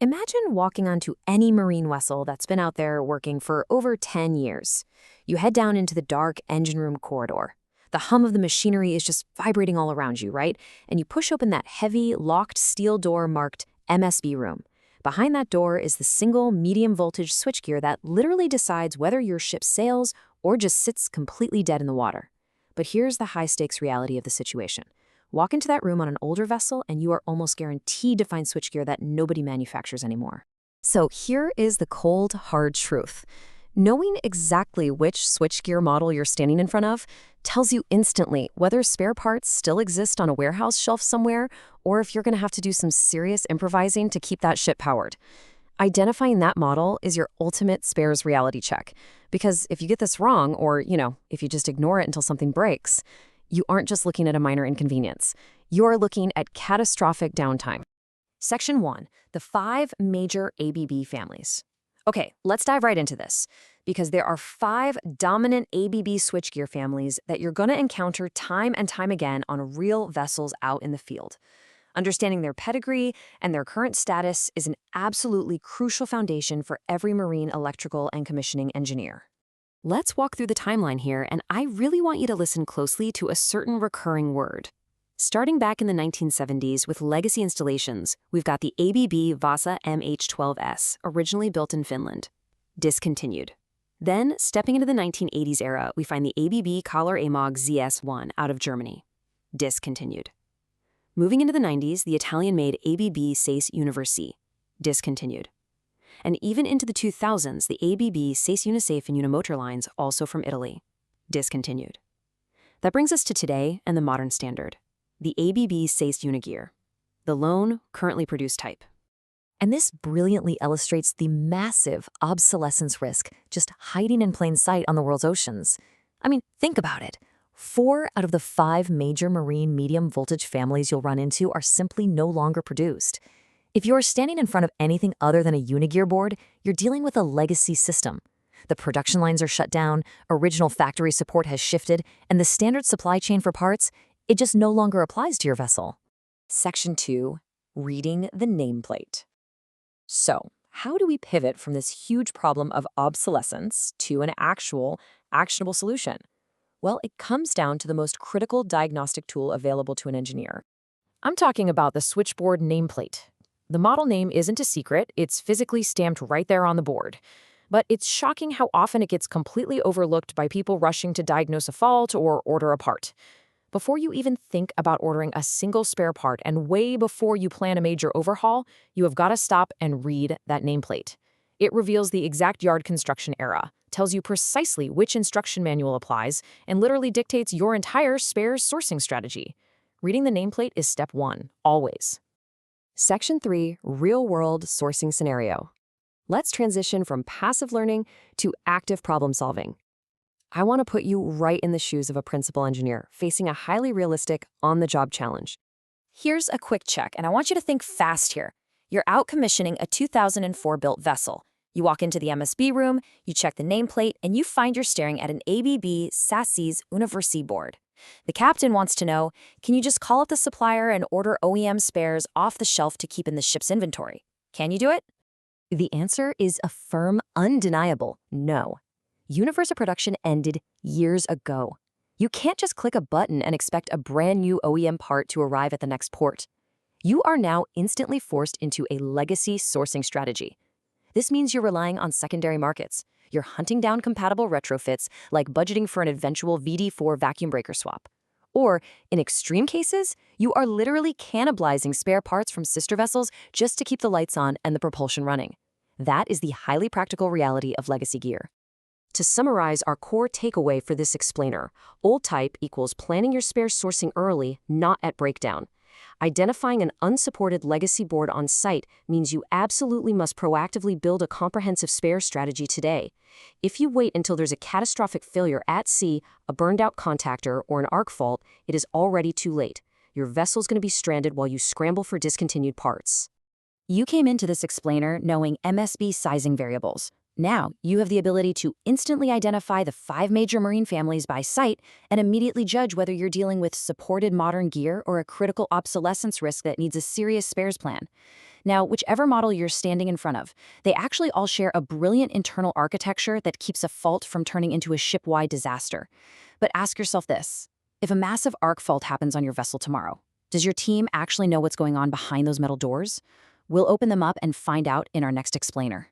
Imagine walking onto any marine vessel that's been out there working for over 10 years. You head down into the dark engine room corridor. The hum of the machinery is just vibrating all around you, right? And you push open that heavy, locked steel door marked MSB room. Behind that door is the single medium-voltage switchgear that literally decides whether your ship sails or just sits completely dead in the water. But here's the high-stakes reality of the situation. Walk into that room on an older vessel, and you are almost guaranteed to find switchgear that nobody manufactures anymore. So here is the cold, hard truth. Knowing exactly which switchgear model you're standing in front of tells you instantly whether spare parts still exist on a warehouse shelf somewhere, or if you're going to have to do some serious improvising to keep that ship powered. Identifying that model is your ultimate spares reality check. Because if you get this wrong, or, if you just ignore it until something breaks, you aren't just looking at a minor inconvenience. You're looking at catastrophic downtime. Section 1, the 5 major ABB families. Okay, let's dive right into this, because there are 5 dominant ABB switchgear families that you're going to encounter time and time again on real vessels out in the field. Understanding their pedigree and their current status is an absolutely crucial foundation for every marine electrical and commissioning engineer. Let's walk through the timeline here, and I really want you to listen closely to a certain recurring word. Starting back in the 1970s with legacy installations, we've got the ABB Vasa MH12S, originally built in Finland. Discontinued. Then, stepping into the 1980s era, we find the ABB Collar AMOG ZS1 out of Germany. Discontinued. Moving into the 90s, the Italian-made ABB ACS6000c. Discontinued. And even into the 2000s, the ABB ACS Unisafe and Unimotor lines, also from Italy. Discontinued. That brings us to today and the modern standard, the ABB ACS Unigear, the lone, currently produced type. And this brilliantly illustrates the massive obsolescence risk just hiding in plain sight on the world's oceans. I mean, think about it. 4 out of the 5 major marine medium-voltage families you'll run into are simply no longer produced. If you're standing in front of anything other than a Unigear board, you're dealing with a legacy system. The production lines are shut down, original factory support has shifted, and the standard supply chain for parts, it just no longer applies to your vessel. Section 2, reading the nameplate. So, how do we pivot from this huge problem of obsolescence to an actual, actionable solution? Well, it comes down to the most critical diagnostic tool available to an engineer. I'm talking about the Switchboard nameplate. The model name isn't a secret, it's physically stamped right there on the board. But it's shocking how often it gets completely overlooked by people rushing to diagnose a fault or order a part. Before you even think about ordering a single spare part and way before you plan a major overhaul, you have got to stop and read that nameplate. It reveals the exact yard construction era, tells you precisely which instruction manual applies, and literally dictates your entire spares sourcing strategy. Reading the nameplate is step 1, always. Section 3, real-world sourcing scenario. Let's transition from passive learning to active problem solving. I want to put you right in the shoes of a principal engineer facing a highly realistic, on-the-job challenge. Here's a quick check, and I want you to think fast here. You're out commissioning a 2004-built vessel. You walk into the MSB room, you check the nameplate, and you find you're staring at an ABB ACS6000c board. The captain wants to know, can you just call up the supplier and order OEM spares off the shelf to keep in the ship's inventory? Can you do it? The answer is a firm, undeniable no. Universal production ended years ago. You can't just click a button and expect a brand new OEM part to arrive at the next port. You are now instantly forced into a legacy sourcing strategy. This means you're relying on secondary markets. You're hunting down compatible retrofits, like budgeting for an eventual VD4 vacuum breaker swap. Or, in extreme cases, you are literally cannibalizing spare parts from sister vessels just to keep the lights on and the propulsion running. That is the highly practical reality of legacy gear. To summarize our core takeaway for this explainer, old type equals planning your spare sourcing early, not at breakdown. Identifying an unsupported legacy board on site means you absolutely must proactively build a comprehensive spare strategy today. If you wait until there's a catastrophic failure at sea, a burned-out contactor, or an arc fault, it is already too late. Your vessel's going to be stranded while you scramble for discontinued parts. You came into this explainer knowing MSB sizing variables. Now, you have the ability to instantly identify the 5 major marine families by sight and immediately judge whether you're dealing with supported modern gear or a critical obsolescence risk that needs a serious spares plan. Now, whichever model you're standing in front of, they actually all share a brilliant internal architecture that keeps a fault from turning into a ship-wide disaster. But ask yourself this: if a massive arc fault happens on your vessel tomorrow, does your team actually know what's going on behind those metal doors? We'll open them up and find out in our next explainer.